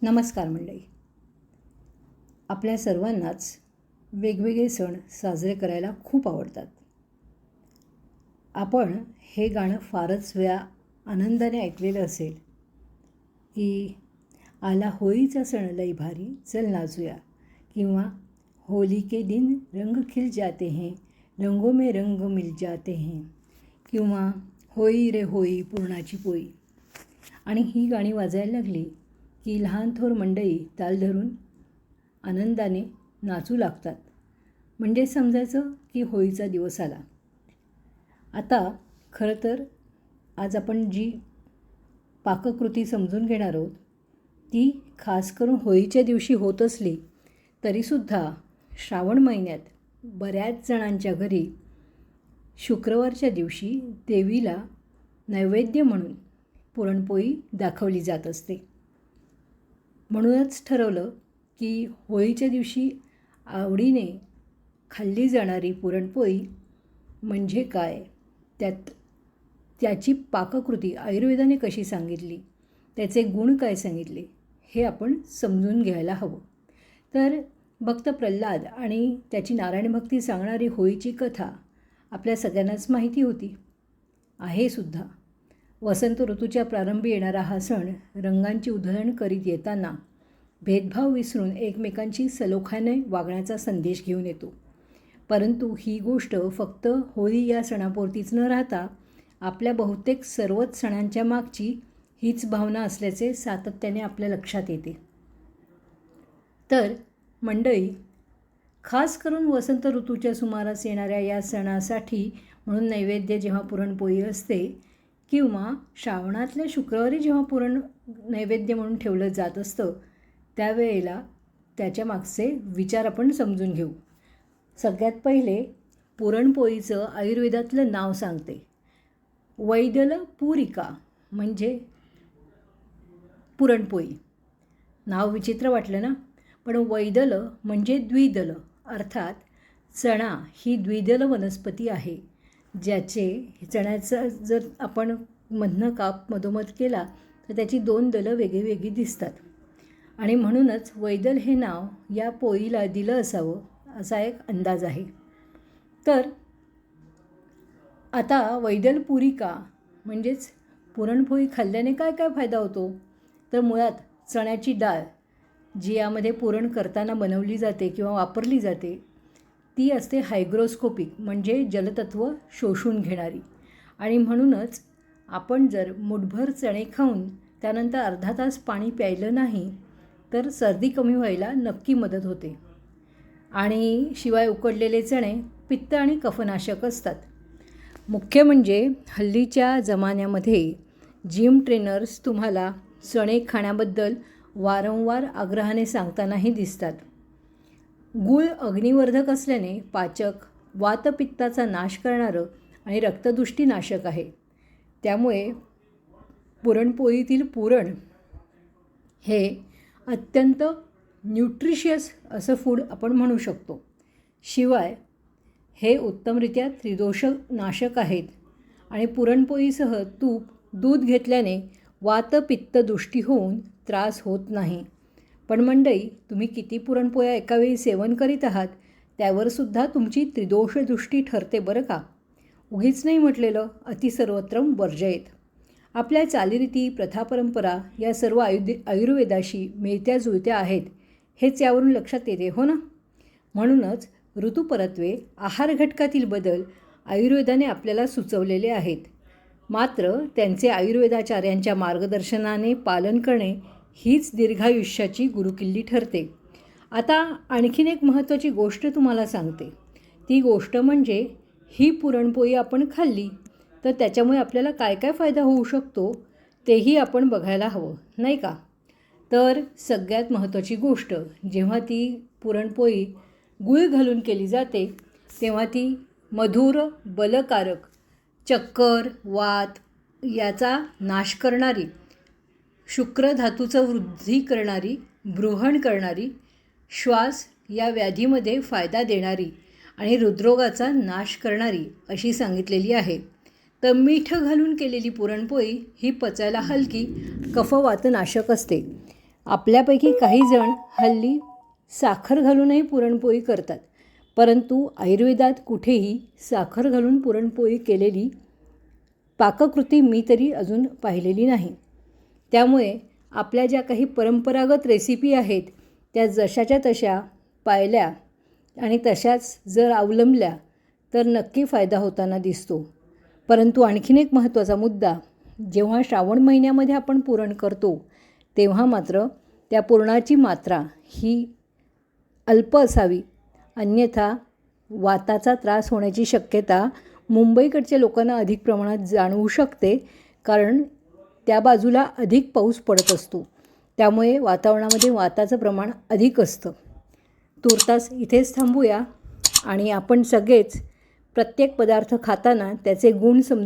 नमस्कार मंडळी. आपल्या सर्वांनाच वेगवेगळे सण साजरे करायला खूप आवडतात. आपण हे गाणं फारच वेळा आनंदाने ऐकलेलं असेल की आला होळीचा सण लई भारी चल नाचूया, किंवा होली के दिन रंग खिल जाते हैं रंगों में रंग मिल जाते हैं, किंवा होळी रे होळी पुरणाची पोळी. आणि ही गाणी वाजायला लागली की लहान थोर मंडळी ताल धरून आनंदाने नाचू लागतात. म्हणजे समजायचं की होळीचा दिवस आला. आता खरं तर आज आपण जी पाककृती समजून घेणार आहोत ती खास करून होळीच्या दिवशी होत असली तरीसुद्धा श्रावण महिन्यात बऱ्याच जणांच्या घरी शुक्रवारच्या दिवशी देवीला नैवेद्य म्हणून पुरणपोळी दाखवली जात असते. म्हणूनच ठरवलं की होळीच्या दिवशी आवडीने खाल्ली जाणारी पुरणपोळी म्हणजे काय, त्याची पाककृती आयुर्वेदाने कशी सांगितली, त्याचे गुण काय सांगितले हे आपण समजून घ्यायला हवं. तर भक्त प्रल्हाद आणि त्याची नारायण भक्ती सांगणारी होळीची कथा आपल्या सगळ्यांनाच माहिती होती, आहे सुद्धा. वसंत ऋतूच्या प्रारंभी येणारा हा सण रंगांची उधळण करीत येताना भेदभाव विसरून एकमेकांशी सलोख्याने वागण्याचा संदेश घेऊन येतो. परंतु ही गोष्ट फक्त होळी या सणापुरतीच न राहता आपल्या बहुतेक सर्वच सणांच्या मागची हीच भावना असल्याचे सातत्याने आपल्या लक्षात येते. तर मंडळी, खास करून वसंत ऋतूच्या सुमारास येणाऱ्या या सणासाठी म्हणून नैवेद्य जेव्हा पुरणपोळी असते, किंवा श्रावणातल्या शुक्रवारी जेव्हा पुरण नैवेद्य म्हणून ठेवलं जात असतं, त्यावेळेला त्याच्या मागचे विचार आपण समजून घेऊ. सगळ्यात पहिले पुरणपोळीचं आयुर्वेदातलं नाव सांगते. वैदलपूरिका म्हणजे पुरणपोळी. नाव विचित्र वाटलं ना, पण वैदल म्हणजे द्विदल, अर्थात चणा ही द्विदल वनस्पती आहे, ज्याचे चण्याचं जर आपण मधनं काप मधोमध केला तर त्याची दोन दलं वेगळी वेगळी दिसतात. आणि म्हणूनच वैदल हे नाव या पोळीला दिलं असावं असा एक अंदाज आहे. तर आता वैदलपुरिका म्हणजेच पुरणपोळी खाल्ल्याने काय काय फायदा होतो, तर मुळात चण्याची डाळ जी यामध्ये पुरण करताना बनवली जाते किंवा वापरली जाते ती असते हायग्रोस्कोपिक म्हणजे जलतत्व शोषून घेणारी. आणि म्हणूनच आपण जर मुठभर चणे खाऊन त्यानंतर अर्धा तास पाणी प्यायलं नाही तर सर्दी कमी व्हायला नक्की मदत होते. आणि शिवाय उकडलेले चणे पित्त आणि कफनाशक असतात. मुख्य म्हणजे हल्लीच्या जमान्यामध्ये जिम ट्रेनर्स तुम्हाला चणे खाण्याबद्दल वारंवार आग्रहाने सांगतानाही दिसतात. गूळ अग्निवर्धक असल्याने पाचक, वातपित्ताचा नाश करणारं आणि रक्तदुष्टी नाशक आहे. त्यामुळे पुरणपोळीतील पुरण हे अत्यंत न्यूट्रिशियस असं फूड आपण म्हणू शकतो. शिवाय हे उत्तमरित्या त्रिदोष नाशक आहेत. आणि पुरणपोळीसह तूप, दूध घेतल्याने वातपित्तदुष्टी होऊन त्रास होत नाही. पण मंडळी, तुम्ही किती पुरणपोळ्या एकावेळी सेवन करीत आहात त्यावरसुद्धा तुमची त्रिदोषदृष्टी ठरते बरं का. उगीच नाही म्हटलेलं अतिसर्वत्रम वर्जयेत. आपल्या चालीरीती, प्रथा, परंपरा या सर्व आयुर्वेदाशी मिळत्या जुळत्या आहेत हेच यावरून लक्षात येते, हो ना. म्हणूनच ऋतुपरत्वे, आहार घटकातील बदल आयुर्वेदाने आपल्याला सुचवलेले आहेत. मात्र त्यांचे आयुर्वेदाचार्यांच्या मार्गदर्शनाने पालन करणे हीच दीर्घायुष्याची गुरुकिल्ली ठरते. आता आणखीन एक महत्त्वाची गोष्ट तुम्हाला सांगते. ती गोष्ट म्हणजे ही पुरणपोळी आपण खाल्ली तर त्याच्यामुळे आपल्याला काय काय फायदा होऊ शकतो तेही आपण बघायला हवं, नाही का. तर सगळ्यात महत्त्वाची गोष्ट, जेव्हा ती पुरणपोळी गूळ घालून केली जाते तेव्हा ती मधुर, बलकारक, चक्कर, वात याचा नाश करणारी, शुक्र धातूचं वृद्धी करणारी, बृहण करणारी, श्वास या व्याधीमध्ये फायदा देणारी आणि हृदरोगाचा नाश करणारी अशी सांगितलेली आहे. तर मीठ घालून केलेली पुरणपोळी ही पचायला हलकी, कफवातनाशक असते. आपल्यापैकी काही जण हल्ली साखर घालूनही पुरणपोळी करतात, परंतु आयुर्वेदात कुठेही साखर घालून पुरणपोळी केलेली पाककृती मी तरी अजून पाहिलेली नाही. त्यामुळे आपल्या ज्या काही परंपरागत रेसिपी आहेत त्या जशाच्या तशा पाळल्या आणि तशाच जर अवलंबल्या तर नक्की फायदा होताना दिसतो. परंतु आणखीन एक महत्त्वाचा मुद्दा, जेव्हा श्रावण महिन्यामध्ये आपण पुरण करतो तेव्हा मात्र त्या पुरणाची मात्रा ही अल्प असावी, अन्यथा वाताचा त्रास होण्याची शक्यता मुंबईकडच्या लोकांना अधिक प्रमाणात जाणवू शकते, कारण त्या बाजूला अधिक पाऊस पडत असतो. त्यामुळे वातावरणामध्ये वाताचं प्रमाण अधिक असतं. तूर्तास इथेच थांबूया आणि आपण सगळेच प्रत्येक पदार्थ खाताना त्याचे गुण समजून